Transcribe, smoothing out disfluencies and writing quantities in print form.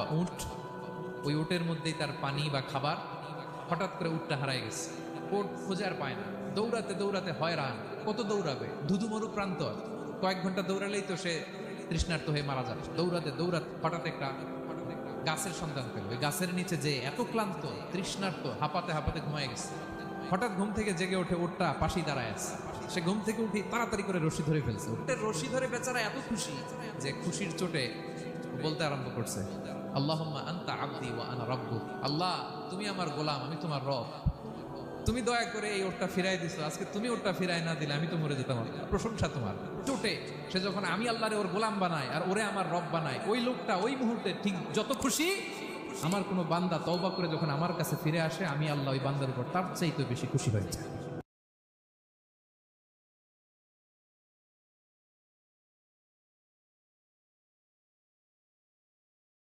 বা উট, ওই উটের মধ্যেই তার পানি বা খাবার। হঠাৎ করে উটটা হারায় গেছে, উট খুঁজে আর পায় না, দৌড়াতে দৌড়াতে হয়রান, কত দৌড়াবে, ধুধু মরু প্রান্ত, কয়েক ঘন্টা দৌড়ালেই তো সে তৃষ্ণার্ত হয়ে মারা যাবে। দৌড়াতে দৌড়াতে হঠাৎ একটা গাছের সন্ধান পেল, ওই গাছের নিচে যে এত ক্লান্ত তৃষ্ণার্ত হাঁপাতে হাঁপাতে ঘুমায় গেছে। হঠাৎ ঘুম থেকে জেগে ওঠে, উটটা পাশেই দাঁড়ায় আছে। সে ঘুম থেকে উঠে তাড়াতাড়ি করে রশি ধরে ফেলছে। উটের রশি ধরে বেচারা এত খুশি যে খুশির চোটে বলতে আরম্ভ করছে, আল্লাহুম্মা আনতা আবদি ওয়া আনা রাব্বুক। আল্লাহ, তুমি আমার গোলাম, আমি তোমার রব। তুমি দয়া করে এই ওটটা ফিরাই দিছো, আজকে তুমি ওটটা ফিরাই না দিলে আমি তো মরে যেতাম। প্রশংসা তোমার। চোটে সে যখন আমি আল্লাহরে ওর গোলাম বানাই আর ওরে আমার রব বানাই, ওই লোকটা ওই মুহূর্তে ঠিক যত খুশি, আমার কোনো বান্দা তওবা করে যখন আমার কাছে ফিরে আসে, আমি আল্লাহ ওই বান্দার উপর তার চাইতে বেশি খুশি হয়ে যায়।